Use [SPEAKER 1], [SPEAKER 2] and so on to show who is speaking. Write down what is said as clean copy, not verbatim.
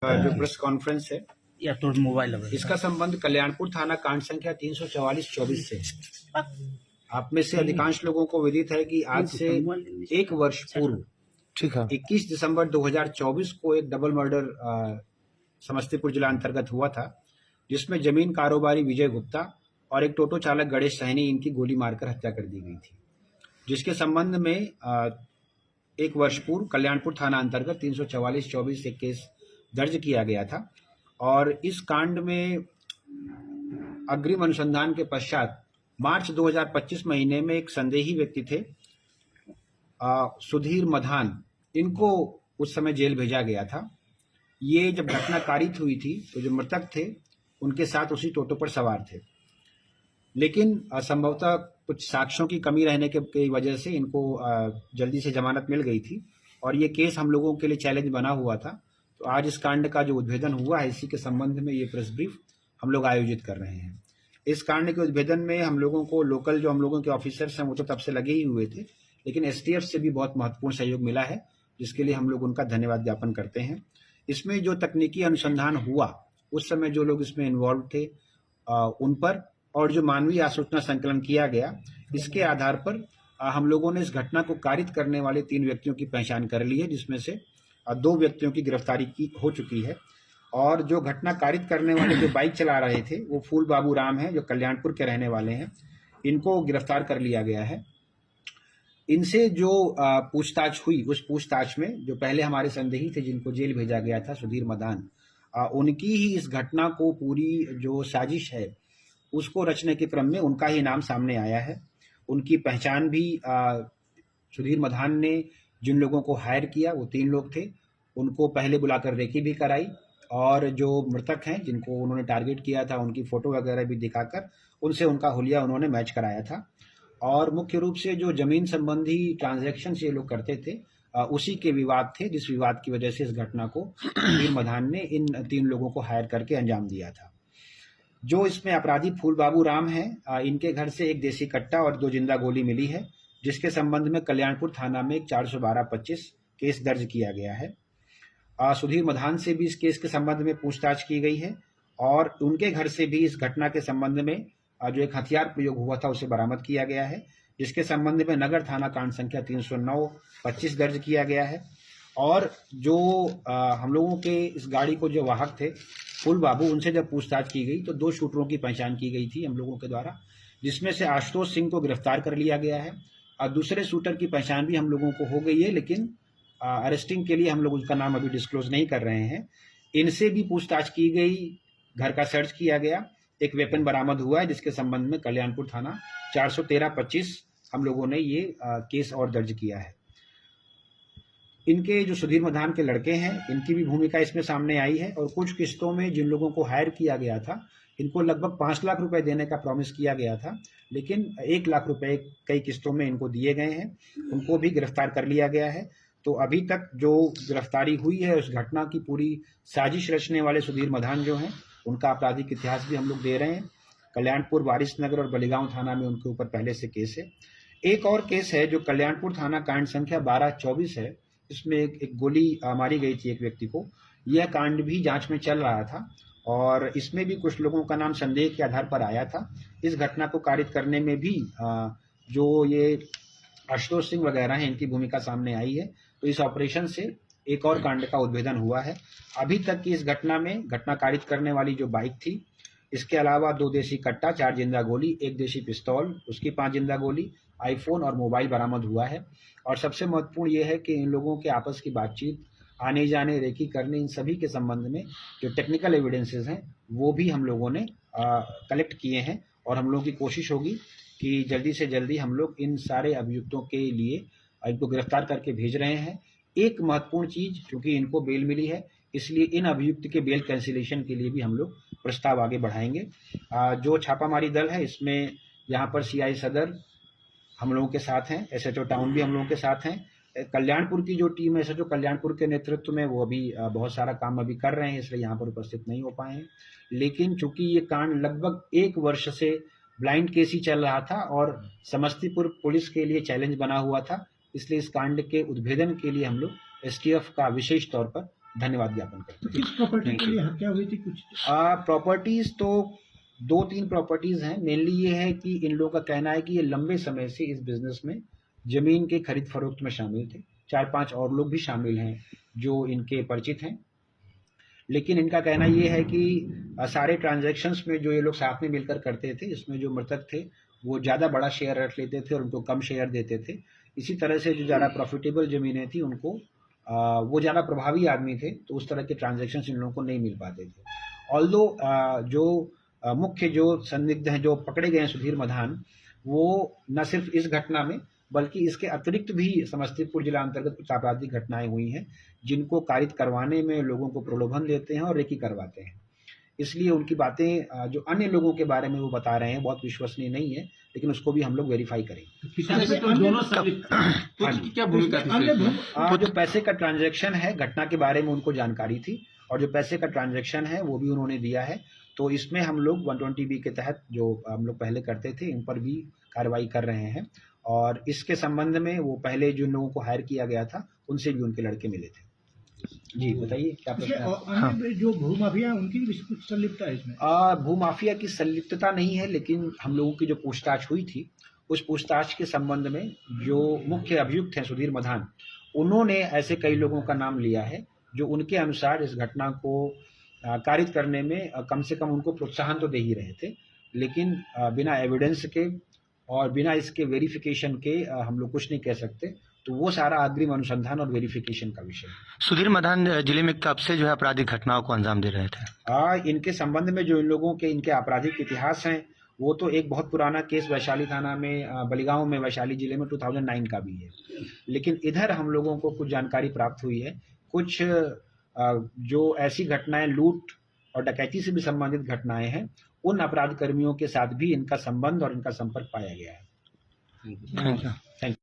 [SPEAKER 1] जो press conference है
[SPEAKER 2] या तो मोबाइल
[SPEAKER 1] इसका संबंध कल्याणपुर थाना कांड संख्या 344-24 से। आप में से अधिकांश लोगों को विदित है कि आज से एक वर्ष पूर्व
[SPEAKER 3] ठीक है
[SPEAKER 1] 21 दिसंबर 2024 को एक डबल मर्डर समस्तीपुर जिला अंतर्गत हुआ था, जिसमें जमीन कारोबारी विजय गुप्ता और एक टोटो चालक गणेश सहनी इनकी गोली मारकर हत्या कर दी गई थी, जिसके संबंध में एक वर्ष पूर्व कल्याणपुर थाना अंतर्गत 344-24 से केस दर्ज किया गया था। और इस कांड में अग्रिम अनुसंधान के पश्चात मार्च 2025 महीने में एक संदेही व्यक्ति थे सुधीर मधान, इनको उस समय जेल भेजा गया था। ये जब घटना कारित हुई थी तो जो मृतक थे उनके साथ उसी टोटो पर सवार थे, लेकिन संभवतः कुछ साक्ष्यों की कमी रहने की वजह से इनको जल्दी से जमानत मिल गई थी और ये केस हम लोगों के लिए चैलेंज बना हुआ था। तो आज इस कांड का जो उद्भेदन हुआ है, इसी के संबंध में ये प्रेस ब्रीफ हम लोग आयोजित कर रहे हैं। इस कांड के उद्भेदन में हम लोगों को लोकल जो हम लोगों के ऑफिसर्स हैं वो तो तब से लगे ही हुए थे, लेकिन एसटीएफ से भी बहुत महत्वपूर्ण सहयोग मिला है, जिसके लिए हम लोग उनका धन्यवाद ज्ञापन करते हैं। इसमें जो तकनीकी अनुसंधान हुआ उस समय जो लोग इसमें इन्वॉल्व थे उन पर, और जो मानवीय आसूचना संकलन किया गया, इसके आधार पर हम लोगों ने इस घटना को कारित करने वाले 3 व्यक्तियों की पहचान कर ली है, जिसमें से 2 व्यक्तियों की गिरफ्तारी हो चुकी है। और जो घटना कारित करने वाले जो बाइक चला रहे थे वो फूल बाबू राम हैं, जो कल्याणपुर के रहने वाले हैं, इनको गिरफ्तार कर लिया गया है। इनसे जो पूछताछ हुई, उस पूछताछ में जो पहले हमारे संदेही थे जिनको जेल भेजा गया था सुधीर मदान, उनकी ही इस घटना को पूरी जो साजिश है उसको रचने के क्रम में उनका ही नाम सामने आया है। उनकी पहचान भी सुधीर मधान ने जिन लोगों को हायर किया वो 3 लोग थे, उनको पहले बुलाकर रेकी भी कराई, और जो मृतक हैं जिनको उन्होंने टारगेट किया था उनकी फोटो वगैरह भी दिखाकर उनसे उनका हुलिया उन्होंने मैच कराया था। और मुख्य रूप से जो जमीन संबंधी ट्रांजैक्शन ये लोग करते थे उसी के विवाद थे, जिस विवाद की वजह से इस घटना को सुधीर मधान ने इन 3 लोगों को हायर करके अंजाम दिया था। जो इसमें अपराधी फूल बाबू राम हैं, इनके घर से एक देसी कट्टा और 2 जिंदा गोली मिली है, जिसके संबंध में कल्याणपुर थाना में एक 412-25 केस दर्ज किया गया है। सुधीर मधान से भी इस केस के संबंध में पूछताछ की गई है और उनके घर से भी इस घटना के संबंध में जो एक हथियार प्रयोग हुआ था उसे बरामद किया गया है, जिसके संबंध में नगर थाना कांड संख्या 309-25 दर्ज किया गया है। और जो हम लोगों के इस गाड़ी को जो वाहक थे फूल बाबू, उनसे जब पूछताछ की गई तो 2 शूटरों की पहचान की गई थी हम लोगों के द्वारा, जिसमें से आशुतोष सिंह को गिरफ्तार कर लिया गया है और दूसरे शूटर की पहचान भी हम लोगों को हो गई है, लेकिन अरेस्टिंग के लिए हम लोग उसका नाम अभी डिस्क्लोज नहीं कर रहे हैं। इनसे भी पूछताछ की गई, घर का सर्च किया गया, एक वेपन बरामद हुआ है, जिसके संबंध में कल्याणपुर थाना 413-25 हम लोगों ने ये केस और दर्ज किया है। इनके जो सुधीर मधान के लड़के हैं, इनकी भी भूमिका इसमें सामने आई है और कुछ किस्तों में जिन लोगों को हायर किया गया था इनको लगभग 5 लाख रुपए देने का प्रॉमिस किया गया था, लेकिन 1 लाख रुपए कई किस्तों में इनको दिए गए हैं, उनको भी गिरफ्तार कर लिया गया है। तो अभी तक जो गिरफ्तारी हुई है उस घटना की पूरी साजिश रचने वाले सुधीर मधान जो हैं उनका आपराधिक इतिहास भी हम लोग दे रहे हैं। कल्याणपुर, वारिसनगर और बलिगांव थाना में उनके ऊपर पहले से केस है। एक और केस है जो कल्याणपुर थाना कांड संख्या 12-24 है, इसमें एक गोली मारी गई थी एक व्यक्ति को। यह कांड भी जांच में चल रहा था और इसमें भी कुछ लोगों का नाम संदेह के आधार पर आया था। इस घटना को कारित करने में भी जो ये आशुतोष सिंह वगैरह हैं इनकी भूमिका सामने आई है। तो इस ऑपरेशन से एक और कांड का उद्भेदन हुआ है। अभी तक की इस घटना में घटना कारित करने वाली जो बाइक थी, इसके अलावा 2 देसी कट्टा, 4 जिंदा गोली, 1 देशी पिस्तौल, उसकी 5 जिंदा गोली, आईफोन और मोबाइल बरामद हुआ है। और सबसे महत्वपूर्ण यह है कि इन लोगों के आपस की बातचीत, आने जाने, रेकी करने, इन सभी के संबंध में जो टेक्निकल एविडेंसेस हैं वो भी हम लोगों ने कलेक्ट किए हैं और हम लोगों की कोशिश होगी कि जल्दी से जल्दी हम लोग इन सारे अभियुक्तों के लिए इनको गिरफ्तार करके भेज रहे हैं। एक महत्वपूर्ण चीज, क्योंकि इनको बेल मिली है, इसलिए इन अभियुक्त के बेल कैंसिलेशन के लिए भी हम लोग प्रस्ताव आगे बढ़ाएंगे। जो छापामारी दल है इसमें यहाँ पर सीआई सदर हम लोगों के साथ हैं, एसएचओ टाउन भी हम लोगों के साथ हैं। कल्याणपुर की जो टीम है एसएचओ कल्याणपुर के नेतृत्व में, वो अभी बहुत सारा काम अभी कर रहे हैं, इसलिए यहाँ पर उपस्थित नहीं हो पाए हैं। लेकिन चूंकि ये कांड लगभग 1 वर्ष से ब्लाइंड केस ही चल रहा था और समस्तीपुर पुलिस के लिए चैलेंज बना हुआ था, इसलिए इस कांड के उद्भेदन के लिए हम लोग एसटीएफ का विशेष तौर पर धन्यवाद ज्ञापन करते हैं।
[SPEAKER 2] किस प्रॉपर्टी के लिए हत्या हुई थी कुछ?
[SPEAKER 1] प्रॉपर्टीज तो 2-3 प्रॉपर्टीज हैं। मेनली ये है कि इन लोगों का कहना है कि ये लंबे समय से इस बिजनेस में जमीन के खरीद फरोख्त में शामिल थे। 4-5 और लोग भी शामिल हैं जो इनके परिचित हैं, लेकिन इनका कहना ये है कि सारे ट्रांजैक्शंस में जो ये लोग साथ में मिलकर करते थे, इसमें जो मृतक थे वो ज़्यादा बड़ा शेयर रख लेते थे और उनको कम शेयर देते थे। इसी तरह से जो ज़्यादा प्रॉफिटेबल ज़मीनें थी उनको वो ज़्यादा प्रभावी आदमी थे, तो उस तरह के ट्रांजैक्शंस इन लोगों को नहीं मिल पाते थे। ऑल्दो जो मुख्य जो संदिग्ध हैं, जो पकड़े गए हैं सुधीर मधान, वो न सिर्फ इस घटना में बल्कि इसके अतिरिक्त भी समस्तीपुर जिला अंतर्गत कुछ आपराधिक घटनाएं हुई हैं जिनको कारित करवाने में लोगों को प्रलोभन देते हैं और रेकी करवाते हैं। इसलिए उनकी बातें जो अन्य लोगों के बारे में वो बता रहे हैं बहुत विश्वसनीय नहीं है, लेकिन उसको भी हम लोग वेरीफाई करेंगे।
[SPEAKER 2] दोनों
[SPEAKER 3] क्या भूमिका थी?
[SPEAKER 1] जो पैसे का ट्रांजैक्शन है, घटना के बारे में उनको जानकारी थी और जो पैसे का ट्रांजैक्शन है वो भी उन्होंने दिया है। तो इसमें हम लोग 120B के तहत जो हम लोग पहले करते थे इन पर भी कार्रवाई कर रहे हैं और इसके संबंध में वो पहले जिन लोगों को हायर किया गया था उनसे भी उनके लड़के मिले थे। जी बताइए क्या प्रश्न है?
[SPEAKER 2] अन्य जो भूमाफिया उनकी भी कुछ संलिप्तता है इसमें?
[SPEAKER 1] भूमाफिया की संलिप्तता नहीं है, लेकिन हम लोगों की जो पूछताछ हुई थी उस पूछताछ के संबंध में जो मुख्य अभियुक्त हैं सुधीर मधान, उन्होंने ऐसे कई लोगों का नाम लिया है जो उनके अनुसार इस घटना को कारित करने में कम से कम उनको प्रोत्साहन तो दे ही रहे थे, लेकिन बिना एविडेंस के और बिना इसके वेरिफिकेशन के हम लोग कुछ नहीं कह सकते। तो वो सारा अग्रिम अनुसंधान और वेरिफिकेशन का विषय है।
[SPEAKER 4] सुधीर मधान जिले में कब से जो है आपराधिक घटनाओं को अंजाम दे रहे थे?
[SPEAKER 1] इनके संबंध में जो इन लोगों के इनके आपराधिक इतिहास हैं वो तो एक बहुत पुराना केस वैशाली थाना में बलिगांव में वैशाली जिले में 2009 का भी है, लेकिन इधर हम लोगों को कुछ जानकारी प्राप्त हुई है। कुछ जो ऐसी घटनाएं लूट और डकैती से भी संबंधित घटनाएं हैं, उन अपराध कर्मियों के साथ भी इनका संबंध और इनका संपर्क पाया गया है।
[SPEAKER 4] Thank you.